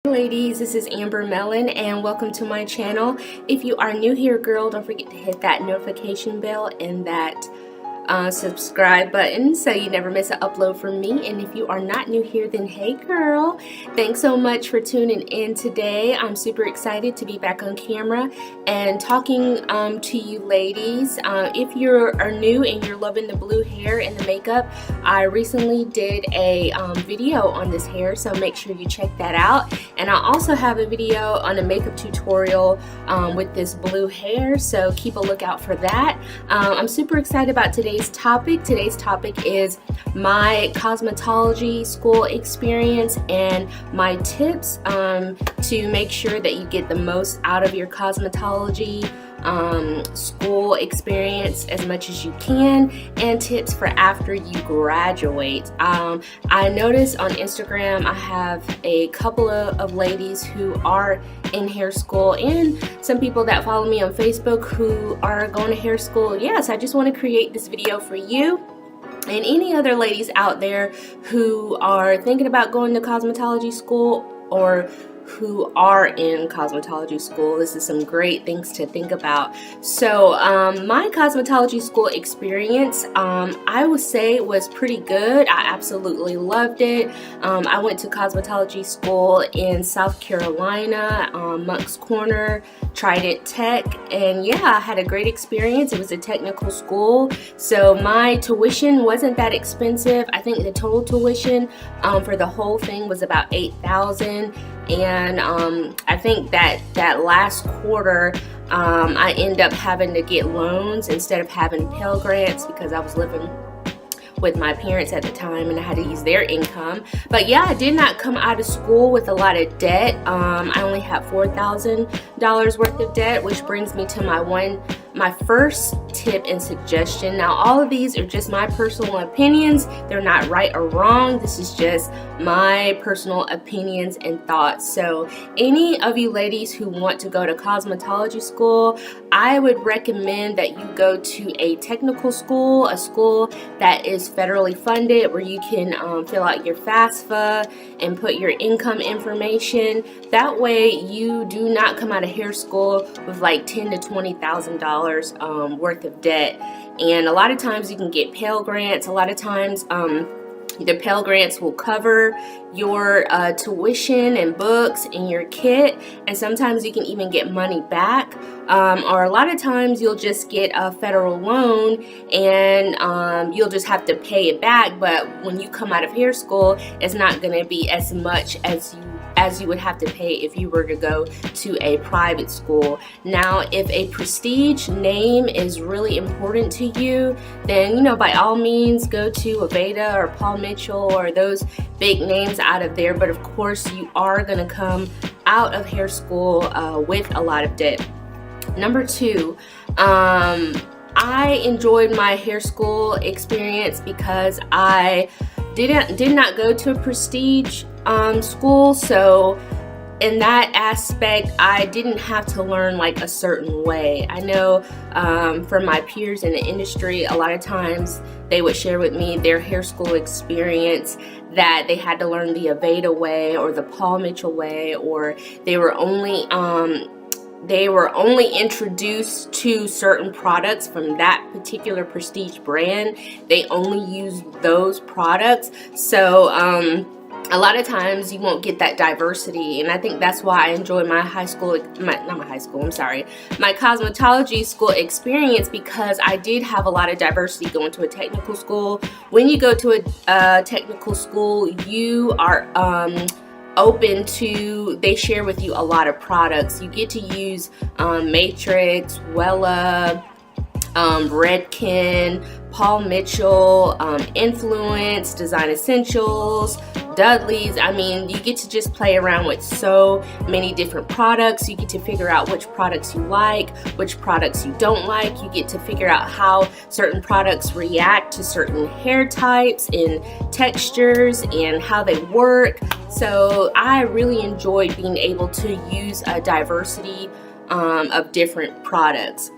Ladies, this is Amber Mellon and welcome to my channel. If you are new here, girl, don't forget to hit that notification bell and that subscribe button so you never miss an upload from me. And if you are not new here, then hey girl, thanks so much for tuning in today. I'm super excited to be back on camera and talking to you ladies. If you are new and you're loving the blue hair and the makeup, I recently did a video on this hair, so make sure you check that out. And I also have a video on a makeup tutorial with this blue hair, so keep a lookout for that. I'm super excited about today's topic. Today's topic is my cosmetology school experience and my tips to make sure that you get the most out of your cosmetology school experience as much as you can, and tips for after you graduate. I noticed on Instagram I have a couple of ladies who are in hair school and some people that follow me on Facebook who are going to hair school. Yes, I just want to create this video for you and any other ladies out there who are thinking about going to cosmetology school or who are in cosmetology school. This is some great things to think about. So my cosmetology school experience, I would say was pretty good. I absolutely loved it. I went to cosmetology school in South Carolina, Moncks Corner, Trident Tech, and yeah, I had a great experience. It was a technical school, so my tuition wasn't that expensive. I think the total tuition for the whole thing was about $8,000. And I think that last quarter I ended up having to get loans instead of having Pell Grants because I was living with my parents at the time and I had to use their income. But yeah, I did not come out of school with a lot of debt. I only had $4,000 worth of debt, which brings me to my first tip and suggestion. Now, all of these are just my personal opinions. They're not right or wrong. This is just my personal opinions and thoughts. So any of you ladies who want to go to cosmetology school, I would recommend that you go to a technical school, a school that is federally funded, where you can fill out your FAFSA and put your income information. That way you do not come out of hair school with like $10,000 to $20,000 worth of debt. And a lot of times you can get Pell Grants. A lot of times the Pell Grants will cover your tuition and books and your kit, and sometimes you can even get money back, or a lot of times you'll just get a federal loan and you'll just have to pay it back. But when you come out of hair school, it's not going to be as much as you would have to pay if you were to go to a private school. Now, if a prestige name is really important to you, then, you know, by all means go to Aveda or Paul Mitchell or those big names out of there. But of course, you are going to come out of hair school with a lot of debt. Number two, I enjoyed my hair school experience because I did not go to a prestige school, so in that aspect I didn't have to learn like a certain way. I know from my peers in the industry, a lot of times they would share with me their hair school experience that they had to learn the Aveda way or the Paul Mitchell way, or they were only introduced to certain products from that particular prestige brand. They only use those products. So a lot of times you won't get that diversity, and I think that's why I enjoy my my cosmetology school experience, because I did have a lot of diversity going to a technical school. When you go to a technical school, you are open to, they share with you a lot of products. You get to use Matrix, Wella, Redken, Paul Mitchell, Influence, Design Essentials, Dudley's. I mean, you get to just play around with so many different products. You get to figure out which products you like, which products you don't like. You get to figure out how certain products react to certain hair types and textures and how they work. So I really enjoyed being able to use a diversity of different products.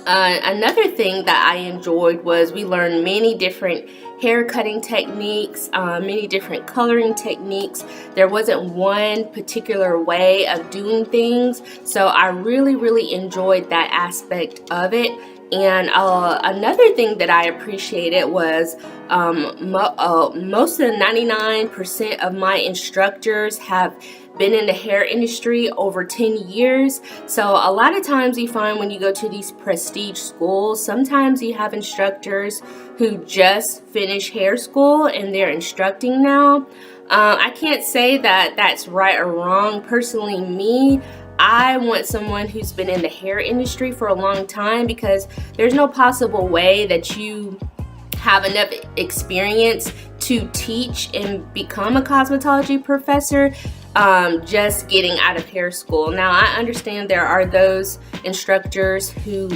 Another thing that I enjoyed was we learned many different hair cutting techniques, many different coloring techniques. There wasn't one particular way of doing things, so I really enjoyed that aspect of it. And another thing that I appreciated was most of the 99% of my instructors have been in the hair industry over 10 years. So a lot of times you find when you go to these prestige schools, sometimes you have instructors who just finished hair school and they're instructing now. I can't say that that's right or wrong. Personally, me, I want someone who's been in the hair industry for a long time, because there's no possible way that you have enough experience to teach and become a cosmetology professor just getting out of hair school. Now, I understand there are those instructors who,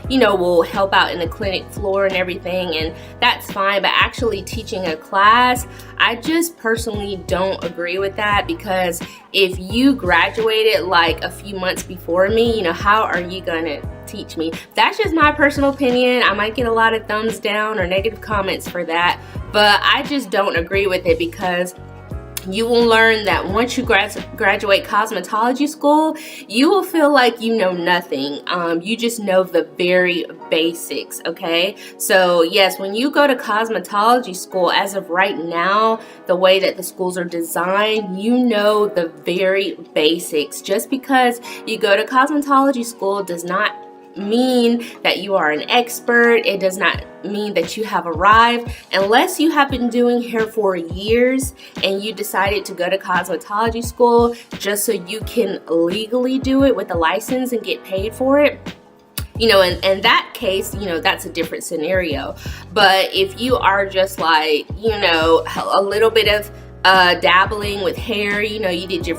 you know, will help out in the clinic floor and everything, and that's fine, but actually teaching a class, I just personally don't agree with that, because if you graduated like a few months before me, you know, how are you gonna teach me? That's just my personal opinion. I might get a lot of thumbs down or negative comments for that, but I just don't agree with it, because you will learn that once you graduate cosmetology school, you will feel like you know nothing. You just know the very basics, okay? So yes, when you go to cosmetology school, as of right now, the way that the schools are designed, you know the very basics. Just because you go to cosmetology school does not mean that you are an expert. It does not mean that you have arrived, unless you have been doing hair for years and you decided to go to cosmetology school just so you can legally do it with a license and get paid for it. You know, in that case, you know, that's a different scenario. But if you are just like, you know, a little bit of dabbling with hair, you know, you did your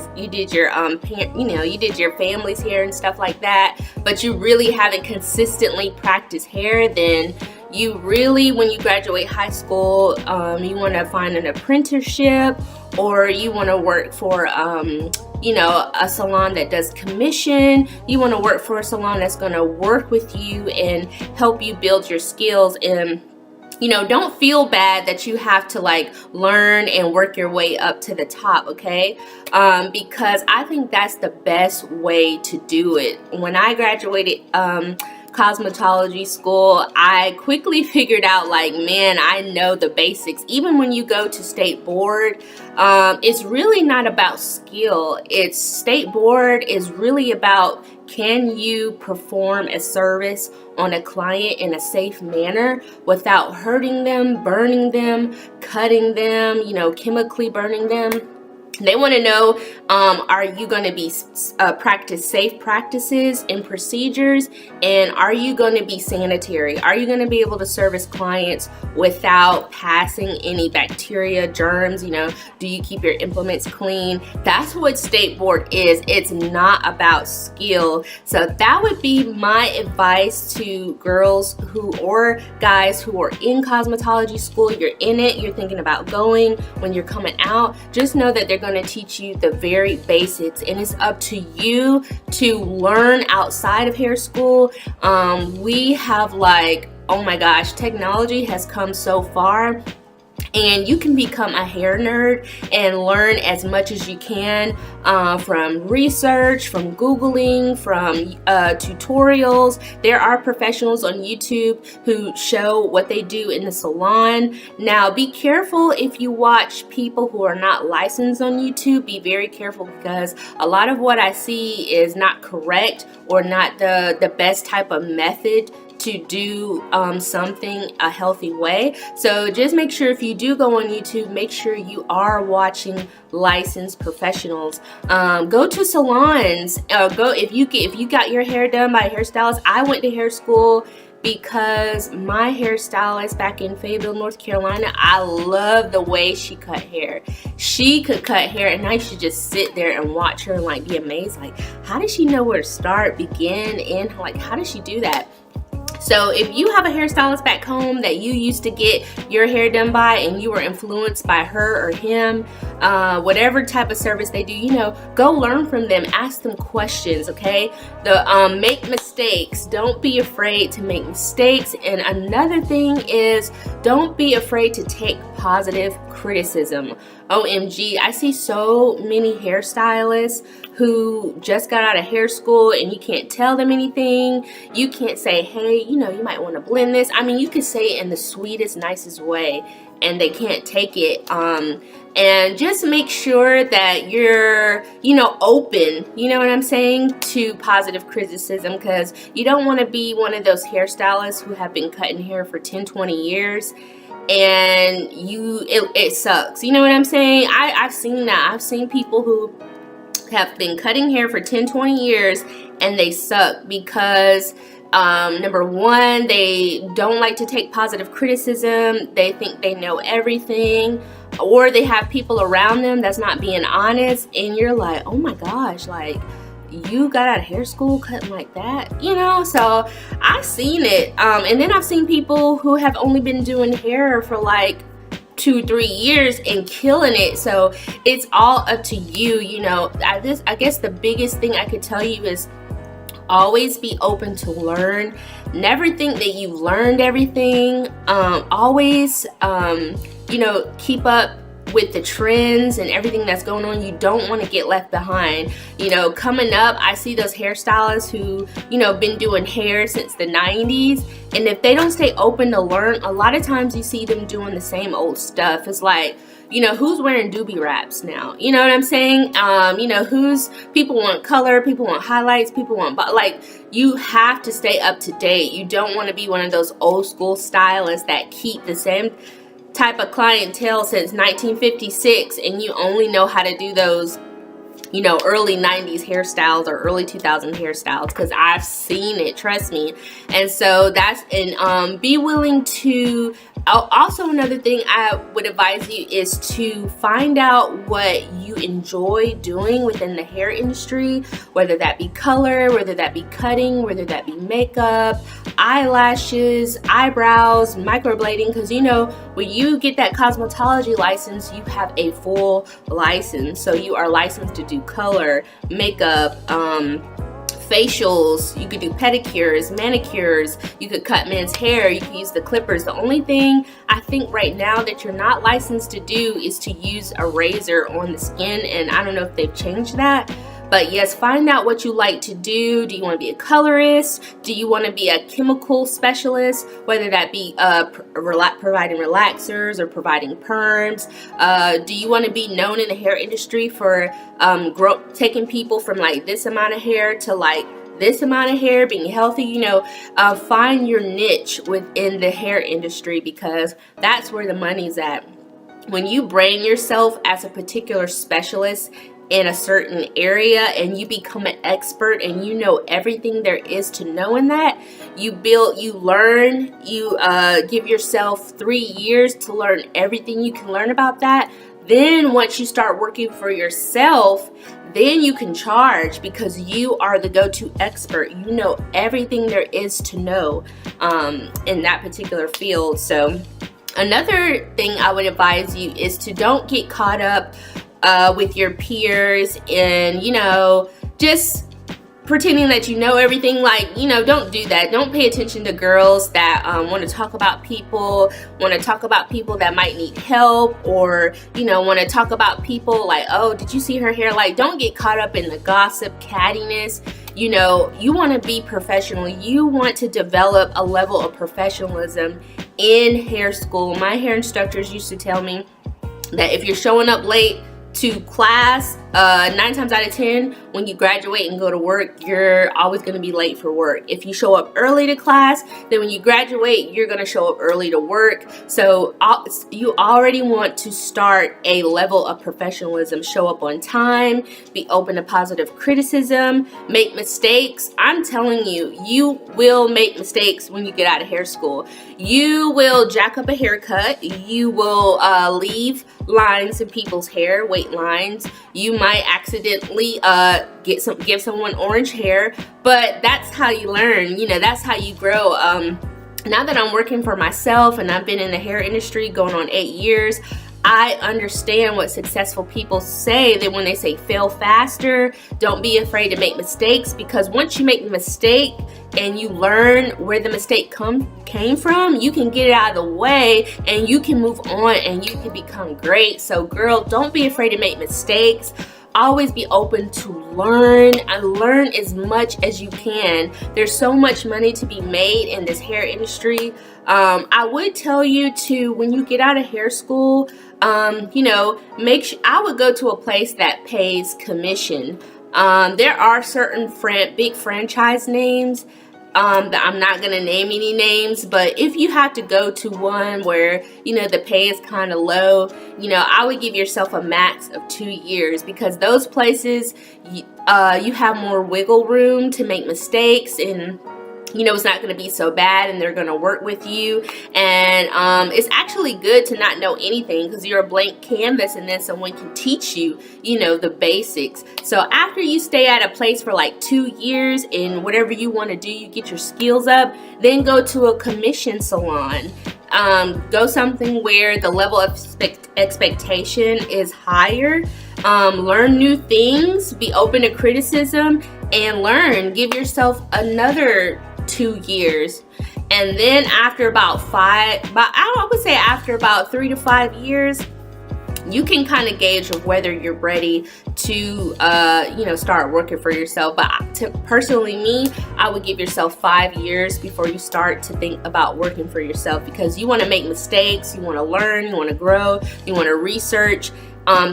family's hair and stuff like that, but you really haven't consistently practiced hair, then you really, when you graduate high school, you want to find an apprenticeship, or you want to work for you know, a salon that does commission. You want to work for a salon that's going to work with you and help you build your skills. And you know, don't feel bad that you have to like learn and work your way up to the top, okay? Because I think that's the best way to do it. When I graduated cosmetology school, I quickly figured out, like, man, I know the basics. Even when you go to state board, it's really not about skill. It's state board is really about, can you perform a service on a client in a safe manner without hurting them, burning them, cutting them, you know, chemically burning them. They want to know, are you going to be practice safe practices and procedures, and are you going to be sanitary? Are you going to be able to service clients without passing any bacteria, germs? You know, do you keep your implements clean? That's what state board is. It's not about skill. So that would be my advice to girls who, or guys who are in cosmetology school. You're in it, you're thinking about going. When you're coming out, just know that they're going to teach you the very basics, and it's up to you to learn outside of hair school. We have, like, oh my gosh, technology has come so far, and you can become a hair nerd and learn as much as you can from research, from Googling, from tutorials. There are professionals on YouTube who show what they do in the salon. Now, be careful if you watch people who are not licensed on YouTube. Be very careful, because a lot of what I see is not correct or not the best type of method to do something a healthy way. So just make sure, if you do go on YouTube, make sure you are watching licensed professionals. Go to salons. Go if you got your hair done by a hairstylist. I went to hair school because my hairstylist back in Fayetteville, North Carolina, I love the way she cut hair. She could cut hair, and I used to just sit there and watch her and like be amazed, like, how does she know where to start, begin, and like, how does she do that? So if you have a hairstylist back home that you used to get your hair done by and you were influenced by her or him, whatever type of service they do, you know, go learn from them, ask them questions, okay? Make mistakes. Don't be afraid to make mistakes. And another thing is, don't be afraid to take positive criticism. OMG, I see so many hairstylists who just got out of hair school and you can't tell them anything. You can't say, hey, you know, you might want to blend this. I mean, you can say it in the sweetest, nicest way and they can't take it. And just make sure that you're, you know, open, you know what I'm saying, to positive criticism, because you don't want to be one of those hairstylists who have been cutting hair for 10, 20 years and it sucks. You know what I'm saying? I've seen that. I've seen people who have been cutting hair for 10, 20 years and they suck because number one, they don't like to take positive criticism. They think they know everything, or they have people around them that's not being honest, and you're like, oh my gosh, like, you got out of hair school cutting like that, you know? So I've seen it. And then I've seen people who have only been doing hair for like 2-3 years and killing it. So it's all up to you, you know. I guess the biggest thing I could tell you is always be open to learn. Never think that you've learned everything. Always, you know, keep up with the trends and everything that's going on. You don't want to get left behind. You know, coming up, I see those hairstylists who, you know, been doing hair since the 90s, and if they don't stay open to learn, a lot of times you see them doing the same old stuff. It's like, you know, who's wearing doobie wraps now? You know what I'm saying? You know, people want color, people want highlights, people want, like, you have to stay up to date. You don't want to be one of those old school stylists that keep the same type of clientele since 1956 and you only know how to do those, you know, early 90s hairstyles or early 2000 hairstyles, because I've seen it, trust me. And so be willing to, also another thing I would advise you is to find out what you enjoy doing within the hair industry, whether that be color, whether that be cutting, whether that be makeup, eyelashes, eyebrows, microblading, because, you know, when you get that cosmetology license, you have a full license. So you are licensed to do color, makeup, facials, you could do pedicures, manicures, you could cut men's hair, you could use the clippers. The only thing I think right now that you're not licensed to do is to use a razor on the skin, and I don't know if they've changed that. But yes, find out what you like to do. Do you want to be a colorist? Do you want to be a chemical specialist? Whether that be providing relaxers or providing perms. Do you want to be known in the hair industry for taking people from like this amount of hair to like this amount of hair, being healthy? You know, find your niche within the hair industry, because that's where the money's at. When you brand yourself as a particular specialist in a certain area and you become an expert and you know everything there is to know in that, you learn, you give yourself 3 years to learn everything you can learn about that. Then once you start working for yourself, then you can charge, because you are the go-to expert. You know everything there is to know in that particular field. So another thing I would advise you is to don't get caught up with your peers and, you know, just pretending that you know everything. Like, you know, don't do that. Don't pay attention to girls that want to talk about people that might need help, or, you know, want to talk about people like, oh, did you see her hair? Like, don't get caught up in the gossip, cattiness. You know, you want to be professional. You want to develop a level of professionalism in hair school. My hair instructors used to tell me that if you're showing up late to class, 9 times out of 10, when you graduate and go to work, you're always going to be late for work. If you show up early to class, then when you graduate, you're going to show up early to work. So you already want to start a level of professionalism. Show up on time, be open to positive criticism, make mistakes. I'm telling you, you will make mistakes when you get out of hair school. You will jack up a haircut. You will leave lines in people's hair, weight lines. You might accidentally give someone orange hair, but that's how you learn. You know, that's how you grow. Now that I'm working for myself and I've been in the hair industry going on 8 years, I understand what successful people say, that when they say fail faster, don't be afraid to make mistakes, because once you make the mistake and you learn where the mistake came from, you can get it out of the way and you can move on and you can become great. So girl, don't be afraid to make mistakes. Always be open to learn and learn as much as you can. There's so much money to be made in this hair industry. I would tell you to, when you get out of hair school, you know, make sure, I would go to a place that pays commission. There are certain big franchise names that I'm not gonna name any names, but if you have to go to one where, you know, the pay is kind of low, you know, I would give yourself a max of 2 years, because those places, you have more wiggle room to make mistakes, and you know, it's not going to be so bad, and they're going to work with you. And it's actually good to not know anything, because you're a blank canvas, and then someone can teach you, you know, the basics. So after you stay at a place for like 2 years in whatever you want to do, you get your skills up, then go to a commission salon. Go something where the level of expectation is higher. Learn new things, be open to criticism, and learn. Give yourself another 2 years, and then after I would say after about 3 to 5 years, you can kind of gauge of whether you're ready to you know, start working for yourself. But personally, me, I would give yourself 5 years before you start to think about working for yourself, because you want to make mistakes, you want to learn, you want to grow, you want to research.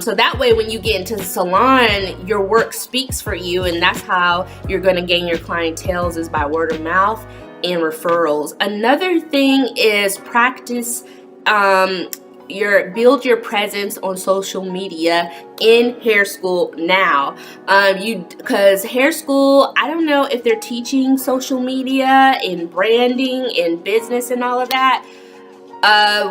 So that way, when you get into the salon, your work speaks for you, and that's how you're going to gain your clientele, is by word of mouth and referrals. Another thing is practice build your presence on social media in hair school now. Because hair school, I don't know if they're teaching social media and branding and business and all of that.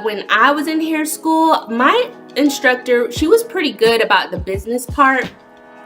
When I was in hair school, my instructor, she was pretty good about the business part.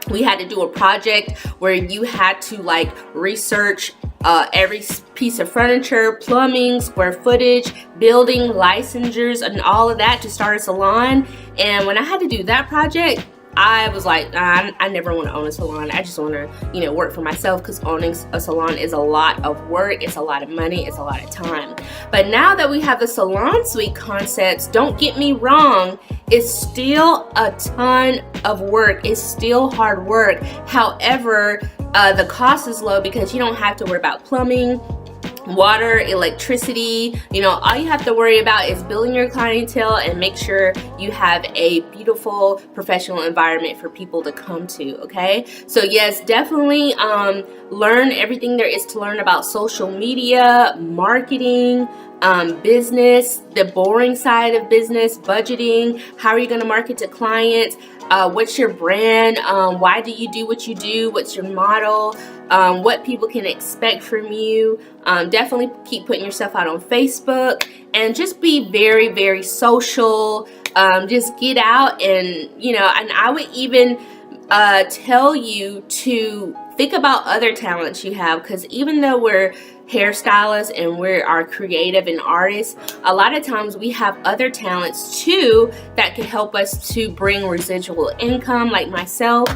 We had to do a project where you had to like research every piece of furniture, plumbing, square footage, building, licensures, and all of that to start a salon. And when I had to do that project, I was like, I never want to own a salon. I just want to, you know, work for myself, because owning a salon is a lot of work. It's a lot of money. It's a lot of time. But now that we have the salon suite concepts, don't get me wrong, it's still a ton of work. It's still hard work. However, the cost is low, because you don't have to worry about plumbing, water, electricity. You know, all you have to worry about is building your clientele and make sure you have a beautiful professional environment for people to come to. Okay, so yes, definitely learn everything there is to learn about social media, marketing, business, the boring side of business, budgeting, how are you going to market to clients, what's your brand, why do you do what you do, what's your model, what people can expect from you. Definitely keep putting yourself out on Facebook, and just be very, very social. Just get out, and you know, and I would even tell you to think about other talents you have, because even though we're hairstylists and we are creative and artists, a lot of times we have other talents too that can help us to bring residual income. Like myself,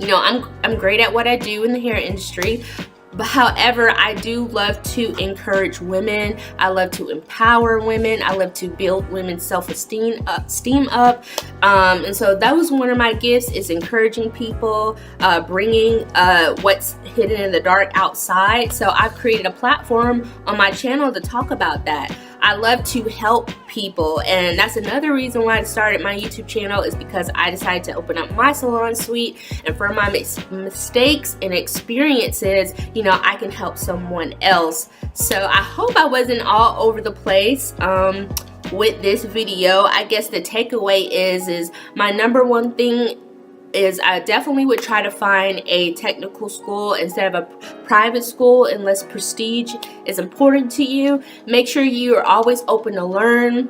you know, I'm great at what I do in the hair industry, but however, I do love to encourage women. I love to empower women. I love to build women's self-esteem up. And so that was one of my gifts, is encouraging people, bringing what's hidden in the dark outside. So I've created a platform on my channel to talk about that. I love to help people, and that's another reason why I started my YouTube channel, is because I decided to open up my salon suite, and from my mistakes and experiences, you know, I can help someone else. So I hope I wasn't all over the place with this video. I guess the takeaway is my number one thing is I definitely would try to find a technical school instead of a private school, unless prestige is important to you. Make sure you are always open to learn.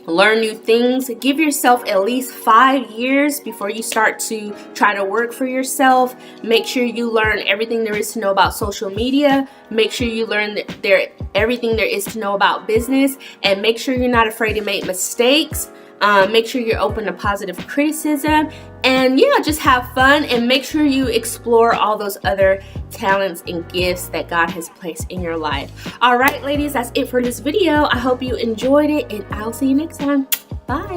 learn new things. Give yourself at least 5 years before you start to try to work for yourself. Make sure you learn everything there is to know about social media. Make sure you learn everything there is to know about business, and make sure you're not afraid to make mistakes. Make sure you're open to positive criticism, and yeah, just have fun, and make sure you explore all those other talents and gifts that God has placed in your life. All right, ladies, that's it for this video. I hope you enjoyed it, and I'll see you next time. Bye.